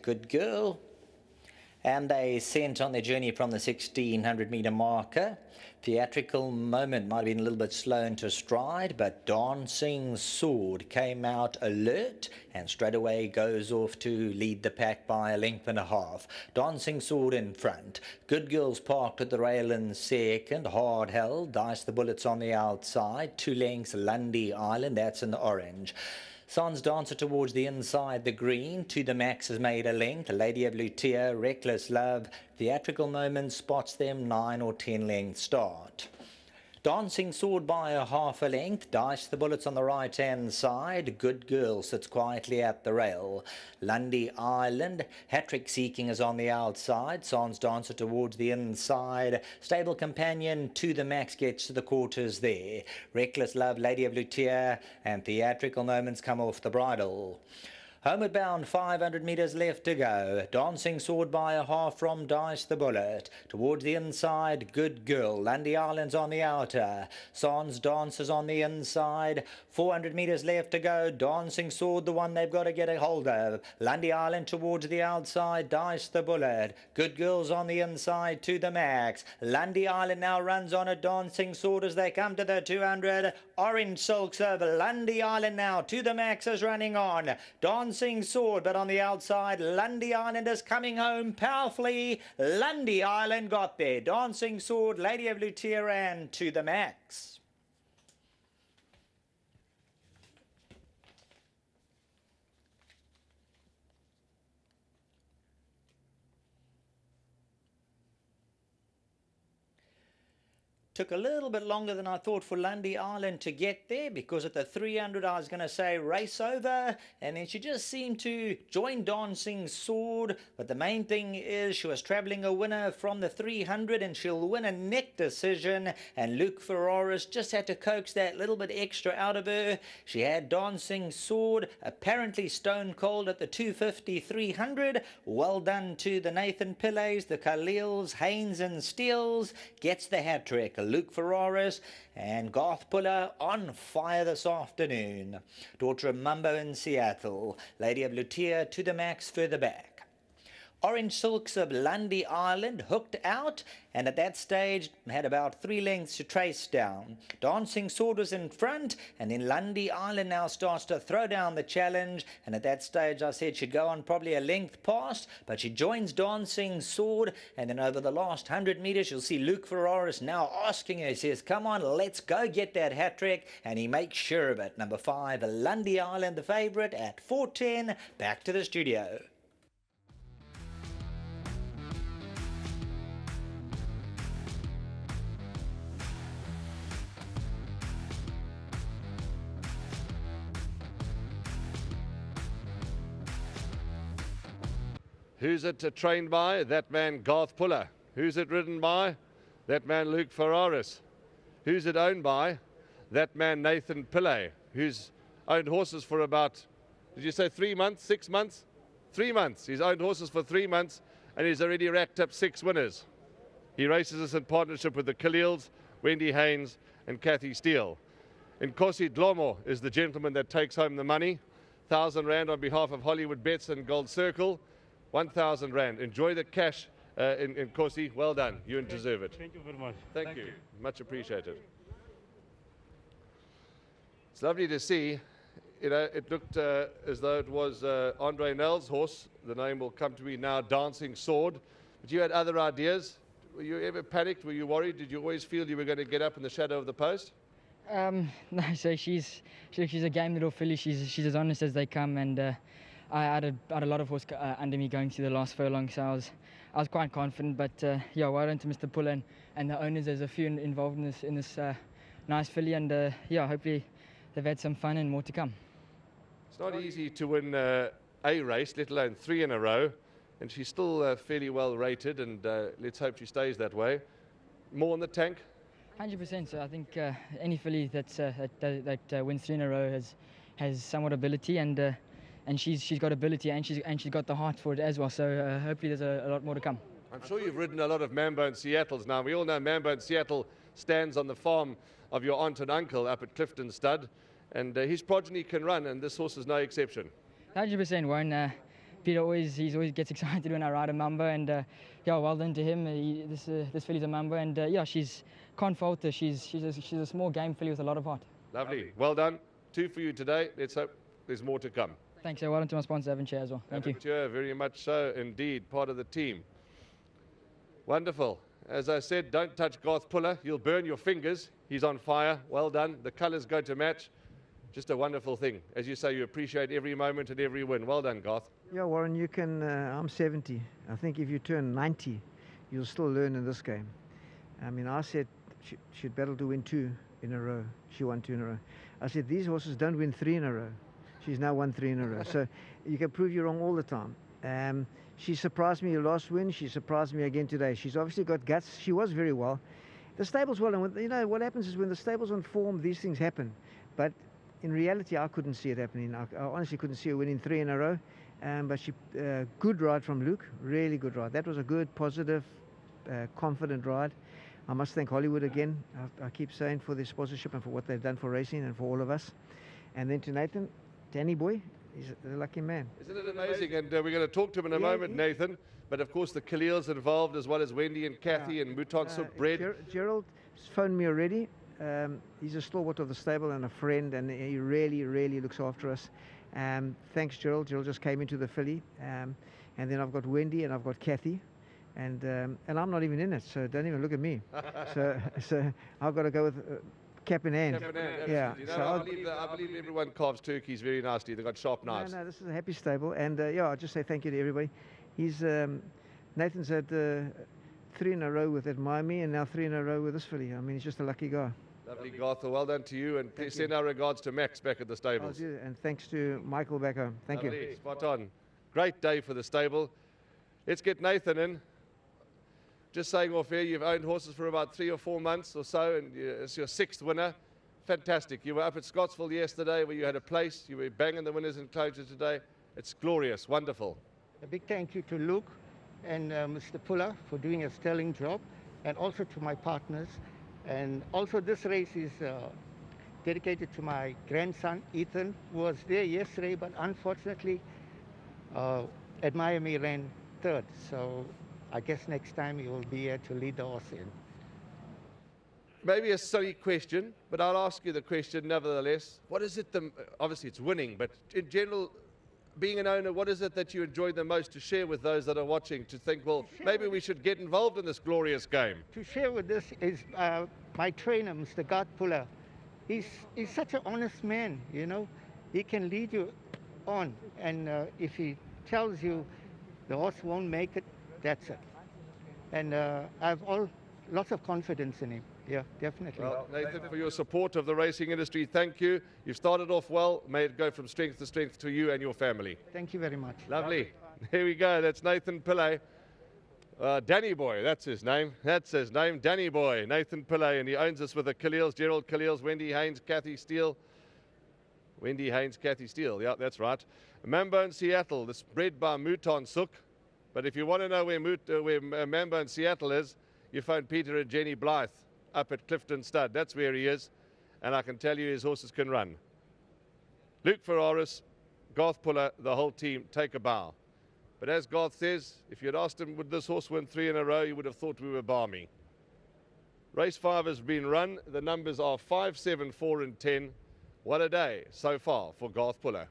Good Girl. And they sent on their journey from the 1600 metre marker. Theatrical Moment might have been a little bit slow into stride, but Dancing Sword came out alert and straight away goes off to lead the pack by a length and a half. Dancing Sword in front. Good Girl's parked at the rail in second. Hard held. Dice the Bullets on the outside. 2 lengths Lundy Island. That's in the orange. Sans Dancer towards the inside, the green. To the Max has made a length. Lady of Lucia, Reckless Love. Theatrical Moment spots them 9 or 10 length start. Dancing Sword by a half a length. Dice the Bullets on the right-hand side. Good Girl sits quietly at the rail. Lundy Island. Hat-trick Seeking is on the outside. Sans Dancer towards the inside. Stable Companion To the Max gets to the quarters there. Reckless Love, Lady of Lucia, and Theatrical Moments come off the bridle. Homeward bound, 500 metres left to go. Dancing Sword by a half from Dice the Bullet. Towards the inside, Good Girl. Lundy Island's on the outer. Sans Dancer's on the inside. 400 metres left to go. Dancing Sword, the one they've got to get a hold of. Lundy Island towards the outside. Dice the Bullet. Good Girl's on the inside To the Max. Lundy Island now runs on a Dancing Sword as they come to the 200. Orange Silks over. Lundy Island now To the Max is running on. Dancing Sword, but on the outside, Lundy Island is coming home powerfully. Lundy Island got there. Dancing Sword, Lady of Lucia, and To the Max. Took a little bit longer than I thought for Lundy Island to get there, because at the 300 I was going to say race over, and then she just seemed to join Dancing Sword. But the main thing is she was travelling a winner from the 300, and she'll win a neck decision, and Luke Ferraris just had to coax that little bit extra out of her. She had Dancing Sword apparently stone cold at the 250 300. Well done to the Nathan Pillais, the Khalils, Haynes and Steels. Gets the hat trick. Luke Ferraris and Garth Puller on fire this afternoon. Daughter of Mumbo in Seattle. Lady of Lucia To the Max further back. Orange Silks of Lundy Island hooked out, and at that stage had about 3 lengths to trace down. Dancing Sword was in front, and then Lundy Island now starts to throw down the challenge, and at that stage I said she'd go on probably a length past, but she joins Dancing Sword, and then over the last 100 metres you'll see Luke Ferraris now asking her. He says, come on, let's go get that hat trick, and he makes sure of it. Number 5, Lundy Island, the favourite at 4:10. Back to the studio. Who's it trained by? That man Garth Puller. Who's it ridden by? That man Luke Ferraris. Who's it owned by? That man Nathan Pillais, who's owned horses for about, did you say 3 months, 6 months? 3 months. He's owned horses for 3 months, and he's already racked up 6 winners. He races us in partnership with the Khalils, Wendy Haynes and Kathy Steele. Nkosi Dlomo is the gentleman that takes home the money. 1,000 Rand on behalf of Hollywoodbets and Gold Circle. 1,000 Rand. Enjoy the cash, Nkosi. Well done. You deserve it. Thank you very much. Thank you. Much appreciated. It's lovely to see. You know, it looked as though it was Andre Nell's horse. The name will come to me now, Dancing Sword. But you had other ideas. Were you ever panicked? Were you worried? Did you always feel you were going to get up in the shadow of the post? No, so she's a game little filly. She's as honest as they come, and I had a lot of horse under me going through the last furlong, so I was quite confident. But yeah, well done to Mr. Puller and the owners. There's a few involved in this nice filly, and yeah, hopefully they've had some fun and more to come. It's not easy to win a race, let alone 3 in a row, and she's still fairly well rated, and let's hope she stays that way. More in the tank? 100%. So I think any filly that wins 3 in a row has somewhat ability, and she's got ability, and she's got the heart for it as well. So hopefully there's a lot more to come. I'm sure you've ridden a lot of Mambo and Seattles now. We all know Mambo and Seattle stands on the farm of your aunt and uncle up at Clifton Stud, and his progeny can run, and this horse is no exception. 100%, Warren. Peter always gets excited when I ride a mamba, and yeah, well done to him. This filly's a mamba, and yeah, can't fault her. She's a small game filly with a lot of heart. Lovely. Well done. 2 for you today. Let's hope there's more to come. Thanks. Well done to my sponsor, Evan Chair, as well. Thank you. Chair, very much so indeed. Part of the team. Wonderful. As I said, don't touch Garth Puller. You'll burn your fingers. He's on fire. Well done. The colours go to match. Just a wonderful thing. As you say, you appreciate every moment and every win. Well done, Garth. Yeah, Warren, you can, I'm 70. I think if you turn 90, you'll still learn in this game. I mean, I said she'd battle to win 2 in a row. She won 2 in a row. I said, these horses don't win 3 in a row. She's now won 3 in a row. So you can prove you wrong all the time. She surprised me last win. She surprised me again today. She's obviously got guts. She was very well. The stable's well, and you know, what happens is when the stable's on form, these things happen. But in reality, I couldn't see it happening. I honestly couldn't see her winning 3 in a row. But good ride from Luke, really good ride. That was a good, positive, confident ride. I must thank Hollywood again, I keep saying, for their sponsorship and for what they've done for racing and for all of us. And then to Nathan, Danny boy, he's a lucky man. Isn't it amazing? And we're going to talk to him in a moment, Nathan. But of course, the Khalil's involved, as well as Wendy and Kathy and Mouton Souk Bread. Gerald phoned me already. He's a stalwart of the stable and a friend, and he really, really looks after us. Thanks, Gerald. Gerald just came into the filly. And then I've got Wendy and I've got Kathy. And I'm not even in it, so don't even look at me. so I've got to go with cap in hand. Cap in hand, yeah. You know, I believe everyone carves turkeys very nicely. They've got sharp knives. No, this is a happy stable. And yeah, I'll just say thank you to everybody. Nathan's had 3 in a row with Admire Me, and now 3 in a row with this filly. I mean, he's just a lucky guy. Lovely, Garth. Well done to you, and please send our regards to Max back at the stables. I'll do, and thanks to Michael back home. Thank you. Spot on. Great day for the stable. Let's get Nathan in. Just saying off air, you've owned horses for about 3 or 4 months or so, and it's your 6th winner. Fantastic. You were up at Scottsville yesterday where you had a place. You were banging the winners enclosure today. It's glorious. Wonderful. A big thank you to Luke and Mr. Puller for doing a sterling job, and also to my partners. And also this race is dedicated to my grandson, Ethan, who was there yesterday, but unfortunately, Admire Me ran 3rd. So I guess next time he will be here to lead the horse in. Maybe a silly question, but I'll ask you the question nevertheless. What is it, obviously it's winning, but in general, being an owner, what is it that you enjoy the most to share with those that are watching, to think, well, maybe we should get involved in this glorious game? To share with this is my trainer, Mr. Garth Puller. He's such an honest man, you know. He can lead you on, and if he tells you the horse won't make it, that's it. And I have lots of confidence in him. Yeah, definitely. Well, Nathan, for your support of the racing industry, thank you. You've started off well. May it go from strength to strength to you and your family. Thank you very much. Lovely. Here we go. That's Nathan Pillay. Danny Boy, that's his name. That's his name, Danny Boy, Nathan Pillay. And he owns us with the Khalils, Gerald Khalils, Wendy Haynes, Kathy Steele. Wendy Haynes, Kathy Steele. Yeah, that's right. Mambo in Seattle. This bred by Mouton Souk. But if you want to know where Mambo in Seattle is, you phone Peter and Jenny Blythe up at Clifton Stud. That's where he is. And I can tell you his horses can run. Luke Ferraris, Garth Puller, the whole team, take a bow. But as Garth says, if you'd asked him, would this horse win 3 in a row, he would have thought we were balmy. Race 5 has been run. The numbers are 5, 7, 4 and 10. What a day so far for Garth Puller.